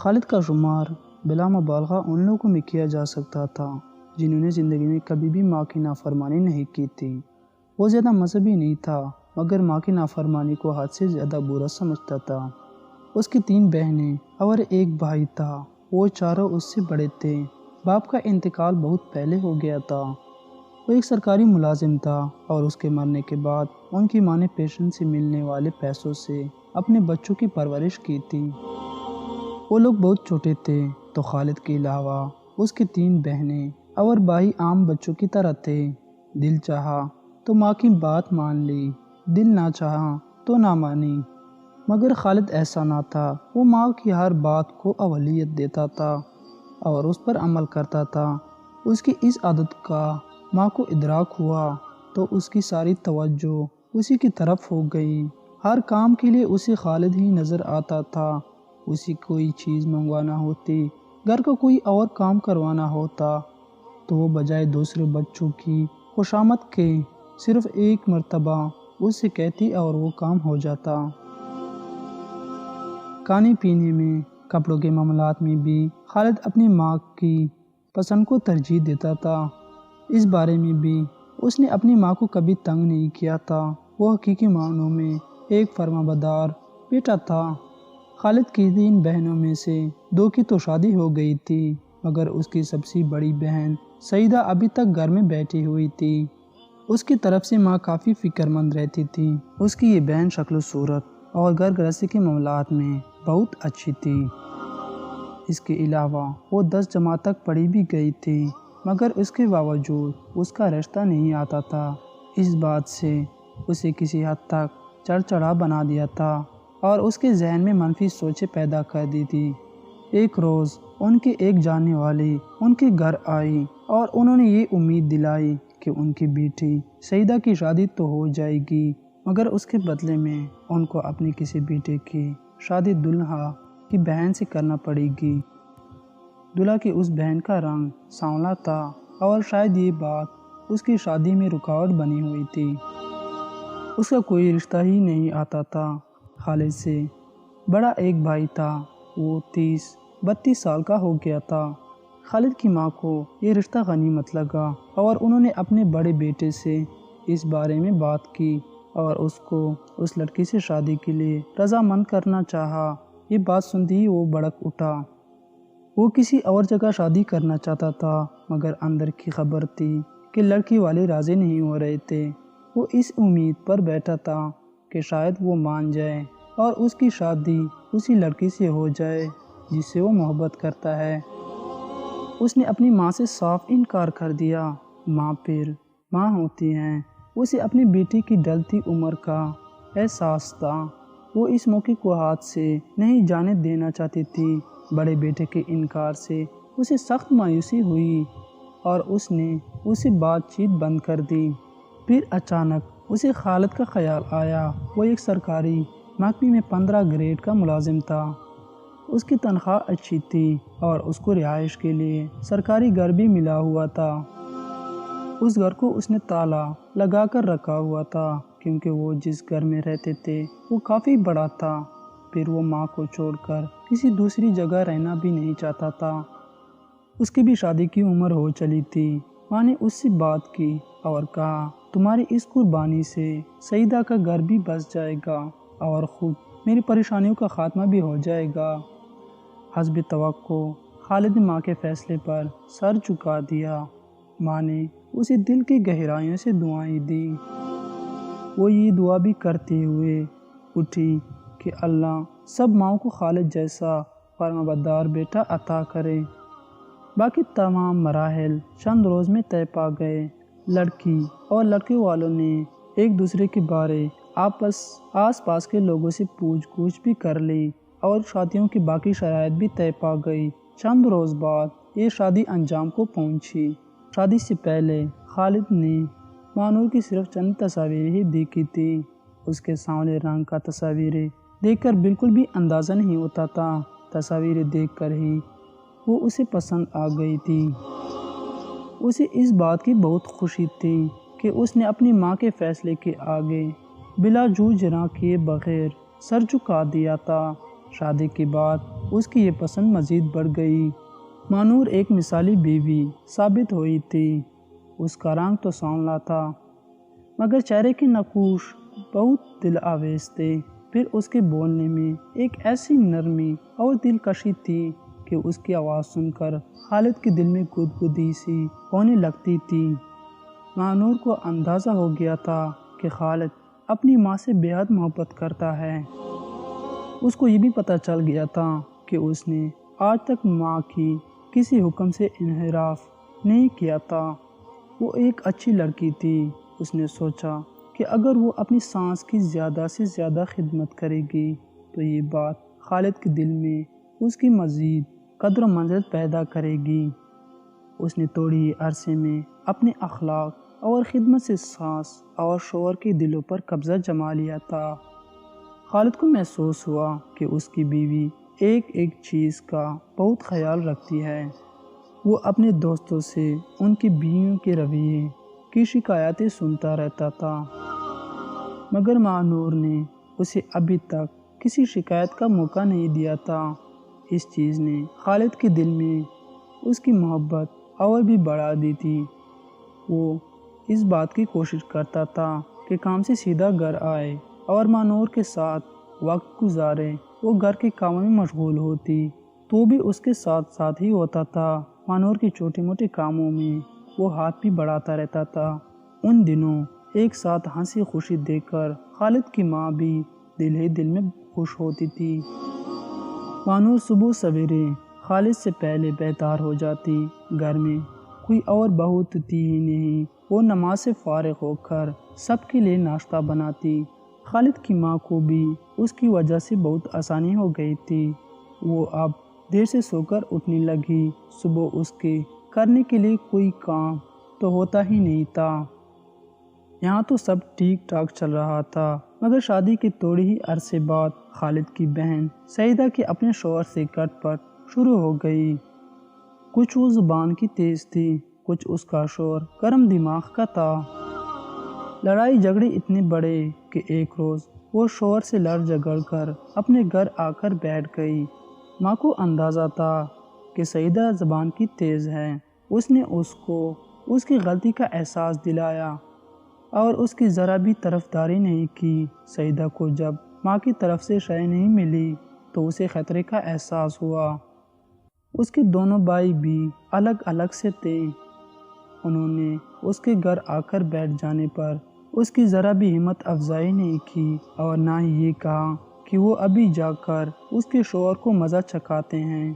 خالد کا شمار بلا مبالغہ ان لوگوں میں کیا جا سکتا تھا جنہوں نے زندگی میں کبھی بھی ماں کی نافرمانی نہیں کی تھی۔ وہ زیادہ مذہبی نہیں تھا مگر ماں کی نافرمانی کو حد سے زیادہ برا سمجھتا تھا۔ اس کی 3 بہنیں اور ایک بھائی تھا۔ وہ چاروں اس سے بڑے تھے۔ باپ کا انتقال بہت پہلے ہو گیا تھا۔ وہ ایک سرکاری ملازم تھا اور اس کے مرنے کے بعد ان کی ماں نے پینشن سے ملنے والے پیسوں سے اپنے بچوں کی پرورش کی تھی۔ وہ لوگ بہت چھوٹے تھے تو خالد کے علاوہ اس کی 3 بہنیں اور بھائی عام بچوں کی طرح تھے۔ دل چاہا تو ماں کی بات مان لی، دل نہ چاہا تو نہ مانی۔ مگر خالد ایسا نہ تھا۔ وہ ماں کی ہر بات کو اولویت دیتا تھا اور اس پر عمل کرتا تھا۔ اس کی اس عادت کا ماں کو ادراک ہوا تو اس کی ساری توجہ اسی کی طرف ہو گئی۔ ہر کام کے لیے اسے خالد ہی نظر آتا تھا۔ اسی کوئی چیز منگوانا ہوتی، گھر کا کوئی اور کام کروانا ہوتا تو وہ بجائے دوسرے بچوں کی خوشامد کے صرف ایک مرتبہ اس سے کہتی اور وہ کام ہو جاتا۔ کھانے پینے میں، کپڑوں کے معاملات میں بھی خالد اپنی ماں کی پسند کو ترجیح دیتا تھا۔ اس بارے میں بھی اس نے اپنی ماں کو کبھی تنگ نہیں کیا تھا۔ وہ حقیقی معنوں میں ایک فرمانبردار بیٹا تھا۔ خالد کی 3 بہنوں میں سے 2 کی تو شادی ہو گئی تھی مگر اس کی سب سے بڑی بہن سعیدہ ابھی تک گھر میں بیٹھی ہوئی تھی۔ اس کی طرف سے ماں کافی فکر مند رہتی تھی۔ اس کی یہ بہن شکل و صورت اور گھر گرہستی کے معاملات میں بہت اچھی تھی۔ اس کے علاوہ وہ 10 جماعت تک پڑھی بھی گئی تھی مگر اس کے باوجود اس کا رشتہ نہیں آتا تھا۔ اس بات سے اسے کسی حد تک چڑچڑا بنا دیا تھا اور اس کے ذہن میں منفی سوچیں پیدا کر دی تھی۔ ایک روز ان کے ایک جاننے والی ان کے گھر آئی اور انہوں نے یہ امید دلائی کہ ان کی بیٹی سعیدہ کی شادی تو ہو جائے گی مگر اس کے بدلے میں ان کو اپنے کسی بیٹے کی شادی دلہا کی بہن سے کرنا پڑے گی۔ دلہا کی اس بہن کا رنگ سانولا تھا اور شاید یہ بات اس کی شادی میں رکاوٹ بنی ہوئی تھی۔ اس کا کوئی رشتہ ہی نہیں آتا تھا۔ خالد سے بڑا ایک بھائی تھا، وہ 30-32 سال کا ہو گیا تھا۔ خالد کی ماں کو یہ رشتہ غنیمت لگا اور انہوں نے اپنے بڑے بیٹے سے اس بارے میں بات کی اور اس کو اس لڑکی سے شادی کے لیے رضامند کرنا چاہا۔ یہ بات سنتے ہی وہ بھڑک اٹھا۔ وہ کسی اور جگہ شادی کرنا چاہتا تھا مگر اندر کی خبر تھی کہ لڑکی والے راضی نہیں ہو رہے تھے۔ وہ اس امید پر بیٹھا تھا کہ شاید وہ مان جائے اور اس کی شادی اسی لڑکی سے ہو جائے جس سے وہ محبت کرتا ہے۔ اس نے اپنی ماں سے صاف انکار کر دیا۔ ماں پھر ماں ہوتی ہیں۔ اسے اپنی بیٹی کی ڈھلتی عمر کا احساس تھا۔ وہ اس موقع کو ہاتھ سے نہیں جانے دینا چاہتی تھی۔ بڑے بیٹے کے انکار سے اسے سخت مایوسی ہوئی اور اس نے اسے بات چیت بند کر دی۔ پھر اچانک اسے خالد کا خیال آیا۔ وہ ایک سرکاری محکمے میں 15 گریڈ کا ملازم تھا۔ اس کی تنخواہ اچھی تھی اور اس کو رہائش کے لیے سرکاری گھر بھی ملا ہوا تھا۔ اس گھر کو اس نے تالا لگا کر رکھا ہوا تھا کیونکہ وہ جس گھر میں رہتے تھے وہ کافی بڑا تھا۔ پھر وہ ماں کو چھوڑ کر کسی دوسری جگہ رہنا بھی نہیں چاہتا تھا۔ اس کی بھی شادی کی عمر ہو چلی تھی۔ ماں نے اس سے بات کی اور کہا تمہاری اس قربانی سے سعیدہ کا گھر بھی بس جائے گا اور خود میری پریشانیوں کا خاتمہ بھی ہو جائے گا۔ حسب توقع خالد نے ماں کے فیصلے پر سر جھکا دیا۔ ماں نے اسے دل کی گہرائیوں سے دعائیں دی۔ وہ یہ دعا بھی کرتے ہوئے اٹھی کہ اللہ سب ماؤں کو خالد جیسا فرمانبردار بیٹا عطا کرے۔ باقی تمام مراحل چند روز میں طے پا گئے۔ لڑکی اور لڑکے والوں نے ایک دوسرے کے بارے آس پاس کے لوگوں سے پوچھ گچھ بھی کر لی اور شادیوں کی باقی شرائط بھی طے پا گئی۔ چند روز بعد یہ شادی انجام کو پہنچی۔ شادی سے پہلے خالد نے مانور کی صرف چند تصاویر ہی دیکھی تھی۔ اس کے سانولے رنگ کا تصاویریں دیکھ کر بالکل بھی اندازہ نہیں ہوتا تھا۔ تصاویریں دیکھ کر ہی وہ اسے پسند آ گئی تھی۔ اسے اس بات کی بہت خوشی تھی کہ اس نے اپنی ماں کے فیصلے کے آگے بلا جھوجھنا کیے بغیر سر جھکا دیا تھا۔ شادی کے بعد اس کی یہ پسند مزید بڑھ گئی۔ مانور ایک مثالی بیوی ثابت ہوئی تھی۔ اس کا رنگ تو سانولا تھا مگر چہرے کے نقوش بہت دل آویز تھے۔ پھر اس کے بولنے میں ایک ایسی نرمی اور دلکشی تھی کہ اس کی آواز سن کر خالد کے دل میں گدگدی سی ہونے لگتی تھی۔ مانور کو اندازہ ہو گیا تھا کہ خالد اپنی ماں سے بے حد محبت کرتا ہے۔ اس کو یہ بھی پتہ چل گیا تھا کہ اس نے آج تک ماں کی کسی حکم سے انحراف نہیں کیا تھا۔ وہ ایک اچھی لڑکی تھی۔ اس نے سوچا کہ اگر وہ اپنی سانس کی زیادہ سے زیادہ خدمت کرے گی تو یہ بات خالد کے دل میں اس کی مزید قدر و منزلت پیدا کرے گی۔ اس نے تھوڑی ہی عرصے میں اپنے اخلاق اور خدمت سے ساس اور شوہر کے دلوں پر قبضہ جما لیا تھا۔ خالد کو محسوس ہوا کہ اس کی بیوی ایک ایک چیز کا بہت خیال رکھتی ہے۔ وہ اپنے دوستوں سے ان کی بیویوں کے رویے کی شکایتیں سنتا رہتا تھا مگر مانور نے اسے ابھی تک کسی شکایت کا موقع نہیں دیا تھا۔ اس چیز نے خالد کے دل میں اس کی محبت اور بھی بڑھا دی تھی۔ وہ اس بات کی کوشش کرتا تھا کہ کام سے سیدھا گھر آئے اور مانور کے ساتھ وقت گزارے۔ وہ گھر کے کاموں میں مشغول ہوتی تو بھی اس کے ساتھ ساتھ ہی ہوتا تھا۔ مانور کے چھوٹے موٹے کاموں میں وہ ہاتھ بھی بڑھاتا رہتا تھا۔ ان دنوں ایک ساتھ ہنسی خوشی دیکھ کر خالد کی ماں بھی دل ہی دل میں خوش ہوتی تھی۔ مانور صبح سویرے خالد سے پہلے بیدار ہو جاتی۔ گھر میں کوئی اور بہو تھی ہی نہیں۔ وہ نماز سے فارغ ہو کر سب کے لیے ناشتہ بناتی۔ خالد کی ماں کو بھی اس کی وجہ سے بہت آسانی ہو گئی تھی۔ وہ اب دیر سے سو کر اٹھنے لگی۔ صبح اس کے کرنے کے لیے کوئی کام تو ہوتا ہی نہیں تھا۔ یہاں تو سب ٹھیک ٹھاک چل رہا تھا مگر شادی کے تھوڑی ہی عرصے بعد خالد کی بہن سعیدہ کی اپنے شوہر سے کٹ پٹ شروع ہو گئی۔ کچھ وہ زبان کی تیز تھی، کچھ اس کا شوہر گرم دماغ کا تھا۔ لڑائی جھگڑے اتنے بڑے کہ ایک روز وہ شوہر سے لڑ جھگڑ کر اپنے گھر آ کر بیٹھ گئی۔ ماں کو اندازہ تھا کہ سعیدہ زبان کی تیز ہے۔ اس نے اس کو اس کی غلطی کا احساس دلایا اور اس کی ذرا بھی طرفداری نہیں کی۔ سعیدہ کو جب ماں کی طرف سے شے نہیں ملی تو اسے خطرے کا احساس ہوا۔ اس کے دونوں بھائی بھی الگ الگ سے تھے۔ انہوں نے اس کے گھر آ کر بیٹھ جانے پر اس کی ذرا بھی ہمت افزائی نہیں کی اور نہ ہی یہ کہا کہ وہ ابھی جا کر اس کے شوہر کو مزہ چکھاتے ہیں۔